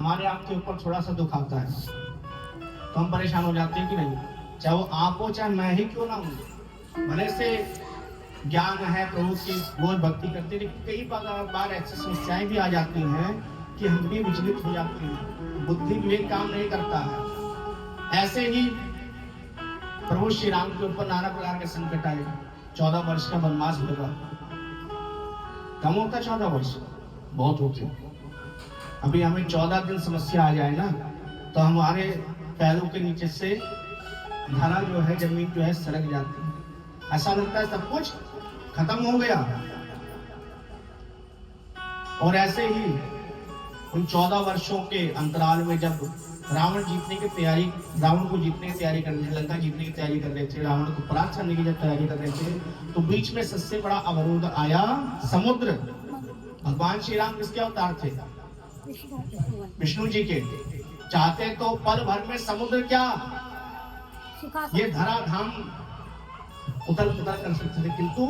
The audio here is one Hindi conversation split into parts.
हमारे आपके ऊपर थोड़ा सा दुख आता है तो हम परेशान हो जाते हैं कि नहीं, चाहे वो आप हो चाहे मैं ही क्यों ना हूं। भले से ज्ञान है प्रभु की रोज भक्ति करते, लेकिन कई बार ऐसी समस्याएं भी आ जाती हैं कि हम भी विचलित हो जाते हैं, बुद्धि विवेक काम नहीं करता है। ऐसे ही प्रभु श्री राम के ऊपर नाना प्रकार के संकट आए। 14 वर्ष का वनवास लगा। कम होता 14 वर्ष? बहुत होते। अभी हमें 14 दिन समस्या आ जाए ना तो हमारे पैरों के नीचे से धरा जो है, जमीन जो है सरक जाती है। ऐसा लगता है सब कुछ खत्म हो गया। और ऐसे ही उन 14 वर्षों के अंतराल में जब रावण को जीतने की तैयारी कर रहे थे, लंका जीतने की तैयारी कर रहे थे, रावण को परास्त करने की जब तैयारी कर रहे थे, तो बीच में सबसे बड़ा अवरोध आया समुद्र। भगवान श्री राम किसके अवतार थे? विष्णु जी के। चाहते तो पल भर में समुद्र क्या ये धराधाम उथल पुथल कर सकते थे, किंतु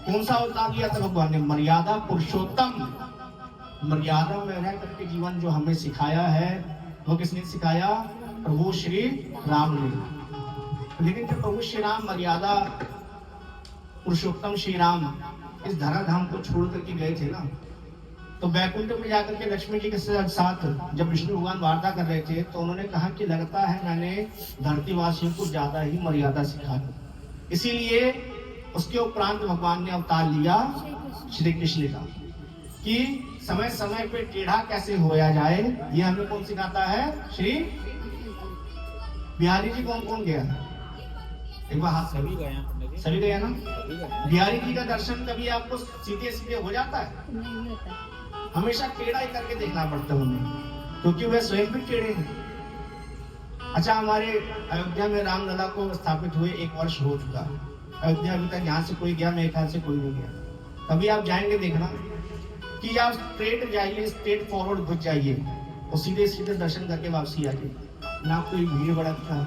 कौन सा अवतार लिया था भगवान ने? मर्यादा पुरुषोत्तम। मर्यादा में रह करके जीवन जो हमें सिखाया है वो किसने सिखाया? प्रभु श्री राम ने। लेकिन जब प्रभु श्री राम मर्यादा पुरुषोत्तम श्री राम इस धराधाम को छोड़ करके गए थे ना, तो बैकुंठ में जाकर के लक्ष्मी जी के साथ जब विष्णु भगवान वार्ता कर रहे थे तो उन्होंने कहा कि लगता है मैंने धरतीवासियों को ज्यादा ही मर्यादा सिखा दी। इसीलिए उसके उपरांत भगवान ने अवतार लिया श्री कृष्ण का कि समय समय पे टेढ़ा कैसे होया जाए। ये हमें कौन सिखाता है? श्री बिहारी जी। कौन कौन गया? एक बार हाथ सभी गया ना। बिहारी जी का दर्शन कभी आपको सीधे सीधे हो जाता है? नहीं होता। हमेशा टेढ़ा ही करके देखना पड़ता है उन्हें, क्योंकि वह स्वयं भी टेढ़े हैं। अच्छा, हमारे अयोध्या में रामलला को स्थापित हुए 1 वर्ष हो चुका है। अयोध्या अभी तक यहाँ से कोई गया? मेरे ख्याल से कोई नहीं गया। कभी आप जाएंगे देखना कि आप स्ट्रेट जाइए, स्ट्रेट फॉरवर्ड घुस जाइए और सीधे सीधे दर्शन करके वापसी आ जाइए। ना कोई भीड़ भड़का,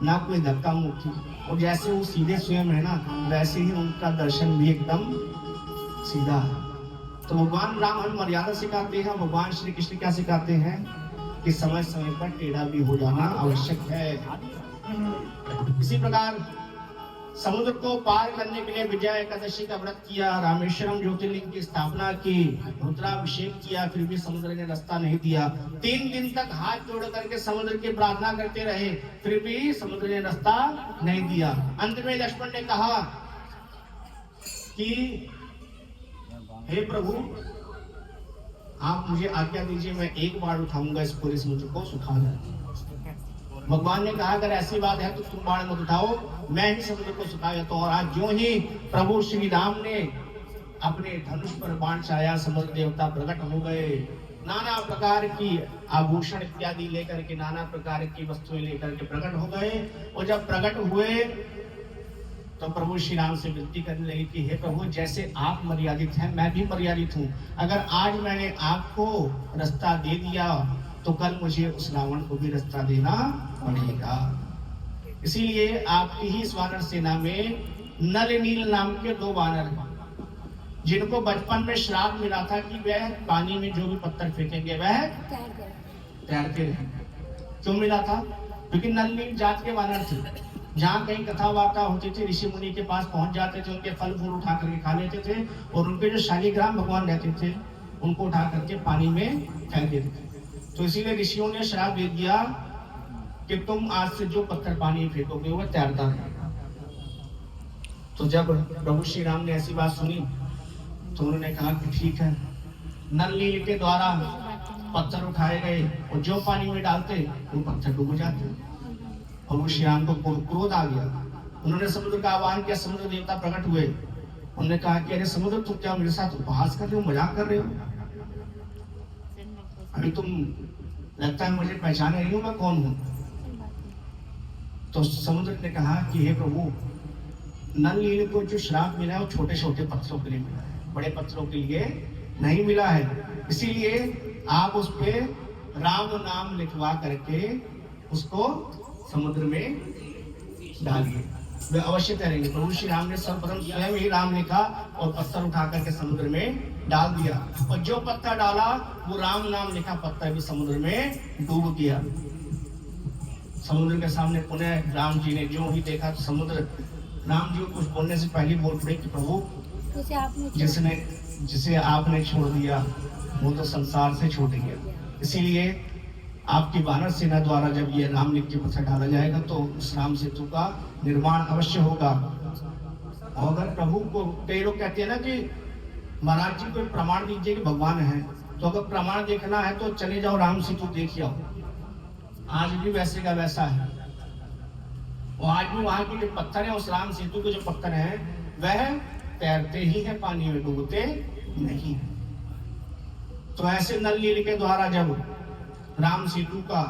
ना कोई धक्का मुक्की, और जैसे वो सीधे स्वयं है ना वैसे ही उनका दर्शन भी एकदम सीधा है। तो भगवान राम हमें मर्यादा सिखाते हैं। भगवान श्री कृष्ण क्या सिखाते हैं? कि समय समय पर टेढ़ा भी हो जाना आवश्यक है। इसी प्रकार समुद्र को पार करने के लिए विजया एकादशी का व्रत किया, रामेश्वरम ज्योतिर्लिंग की स्थापना की, रुद्राभिषेक किया, फिर भी समुद्र ने रास्ता नहीं दिया। 3 दिन तक हाथ जोड़ करके समुद्र की प्रार्थना करते रहे, फिर भी समुद्र ने रास्ता नहीं दिया। अंत में लक्ष्मण ने कहा कि हे प्रभु, आप मुझे आज्ञा दीजिए, मैं एक बार उठाऊंगा इस पूरे समुद्र को, सुखा दें। भगवान ने कहा अगर ऐसी बात है तो तुम बाण मत उठाओ, मैं ही समुद्र को सुखाया। तो और आज जो ही प्रभु श्री राम ने अपने धनुष पर बाण चलाया, समुद्र देवता प्रकट हो गए। नाना प्रकार की आभूषण इत्यादि लेकर के, नाना प्रकार की वस्तुएं लेकर के प्रकट हो गए। और जब प्रकट हुए तो प्रभु श्री राम से विनती करने लगे कि हे प्रभु, जैसे आप मर्यादित हैं मैं भी मर्यादित हूँ। अगर आज मैंने आपको रास्ता दे दिया तो कल मुझे उस रावण को भी रास्ता देना पड़ेगा। इसीलिए आपकी ही इस वानर सेना में नल नील नाम के 2 वानर हैं, जिनको बचपन में श्राप मिला था कि वह पानी में जो भी पत्थर फेंकेंगे वह तैरते रहे। क्यों मिला था? क्योंकि नल नील जात के वानर थे। जहाँ कहीं कथा वार्ता होती थी, ऋषि मुनि के पास पहुंच जाते थे, उनके फल फूल उठा करके खा लेते थे, और उनके जो शालिग्राम भगवान रहते थे उनको उठा करके पानी में फेंक देते थे। तो इसीलिए ऋषियों ने श्राप दे दिया कि तुम आज से जो पत्थर पानी में फेंकोगे वह तैरता रहेगा। तो जब प्रभु श्री राम ने ऐसी बात सुनी तो उन्होंने कहा कि ठीक है। नल नील के द्वारा पत्थर उठाए गए और जो पानी में डालते वो पत्थर डूब जाते। प्रभु श्री राम को क्रोध आ गया। उन्होंने समुद्र का आह्वान किया, समुद्र देवता प्रकट हुए। उन्होंने कहा कि अरे समुद्र, तुम क्या मेरे साथ उपहास कर रहे हो, मजाक कर रहे हो? अभी तुम लगता है मुझे पहचाने नहीं हो मैं कौन हूं। तो समुद्र ने कहा कि हे प्रभु, नल नील को जो श्राप मिला है वो छोटे छोटे पत्थरों के लिए मिला है, बड़े पत्थरों के लिए नहीं मिला है। इसीलिए आप उस पे राम नाम लिखवा करके उसको समुद्र में डालिए। वे अवश्य तैरेंगे। प्रभु श्री राम ने सर्वप्रथम स्वयं ही राम लिखा और पत्थर उठा करके समुद्र में डाल दिया, और जो पत्थर डाला वो राम नाम लिखा पत्थर भी समुद्र में डूब गया। समुद्र के सामने पुनः राम जी ने जो ही देखा तो समुद्र राम जी को कुछ बोलने से पहले बोल पड़े कि प्रभु जिसे आपने छोड़ दिया वो तो संसार से छूट गया, इसीलिए आपकी वानर सेना द्वारा जब ये राम लिख के पत्थर डाला जाएगा तो उस राम सेतु का निर्माण अवश्य होगा। और अगर प्रभु को कई लोग कहते हैं ना कि महाराज जी को प्रमाण दीजिए कि भगवान है, तो अगर प्रमाण देखना है तो चले जाओ राम सेतु देख आओ, आज भी वैसे का वैसा है। और आज भी वहां के जो पत्थर है, उस राम सेतु के जो पत्थर है वह तैरते ही है, पानी में डूबते नहीं है। तो ऐसे नल लील के द्वारा जब राम सेतु का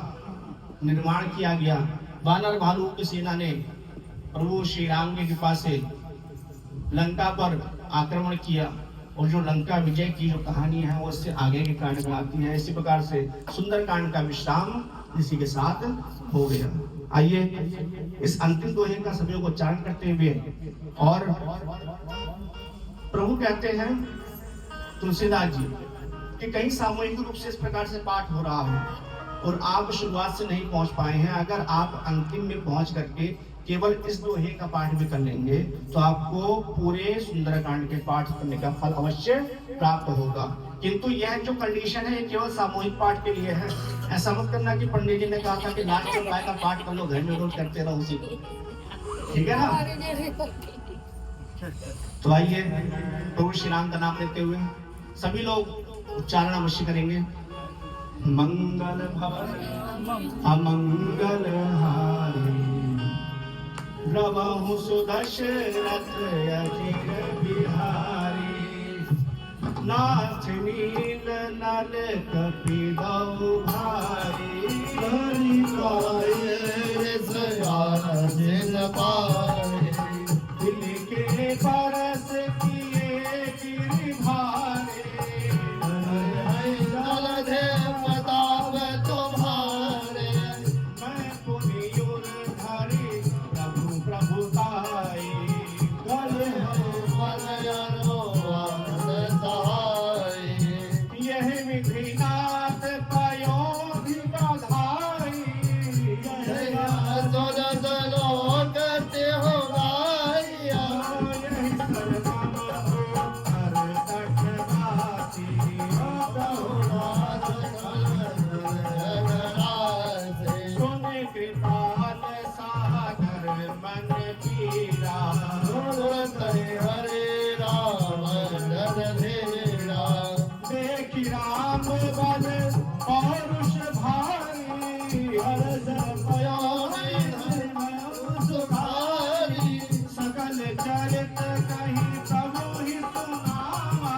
निर्माण किया गया, वानर भालू की सेना ने प्रभु श्री राम की कृपा से लंका पर आक्रमण किया, और जो लंका विजय की जो कहानी है वो इससे आगे के कांड में आती है। इसी प्रकार से सुंदर कांड का विश्राम इसी के साथ हो गया। आइए इस अंतिम दोहे का सभी को उच्चारण करते हुए, और प्रभु कहते हैं तुलसीदास जी कि कहीं सामूहिक रूप से इस प्रकार से पाठ हो रहा हो और आप शुरुआत से नहीं पहुंच पाए हैं, अगर आप अंतिम में पहुंच करके केवल इस दोहे का पाठ भी कर लेंगे तो आपको पूरे सुंदरकांड के पाठ करने का फल अवश्य प्राप्त होगा। किंतु यह जो कंडीशन है ये केवल सामूहिक पाठ के लिए है। ऐसा मत करना कि पंडित जी ने कहा था कि लास्ट चौपाई का पाठ कर लो, घर में रोज करते रहो उसी, ठीक है ना। तो आइए प्रभु श्री राम का नाम लेते हुए सभी लोग उच्चारण अवश्य करेंगे। मंगल भवन अमंगल हारी, प्रभु सुदशरथ अजिर बिहारी, नाथ नील नल कपिलौ भारी, हरि पाए सयान जिन पाए, दिल के परस किए गिर भारे, जलधे प्रताप तुम्हारे, मैं पुनियुर धरि प्रभु प्रभुताई, कल हो यह विधिनाथ पयोधि बधाई, करते हो गाया, यही सुन कृपाल सागर मन पीरा, हरे राम धीरा, देखी राम बल पौरुष भारी, हरद पयोधि सुधारी, सकल चरित कहीं प्रभु ही सुनावा,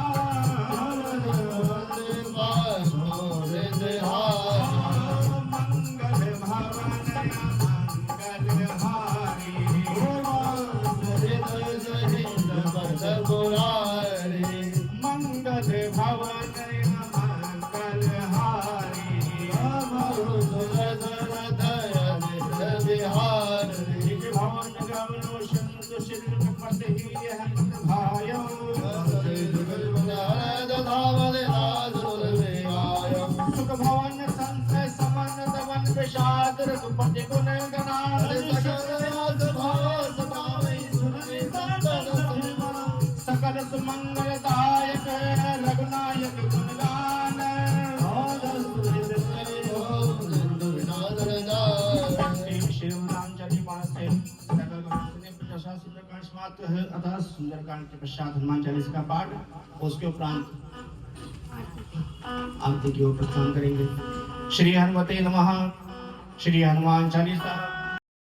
मंगल भवन मंगल हारी, मंगल भवन मंगल हारी, भवन गमनो शंकर शिव पति भायो, सुख भवन संत समन दवन विषाद रघुपति गुण गणान, सकल सुमंगलदायक रघुनायक गुणगान, शिव राम चली मानसे अतः सुंदरकांड के पश्चात हनुमान चालीसा का पाठ, उसके उपरांत आरती की ओर प्रस्थान करेंगे। श्री हनुमते नमः। श्री हनुमान चालीसा।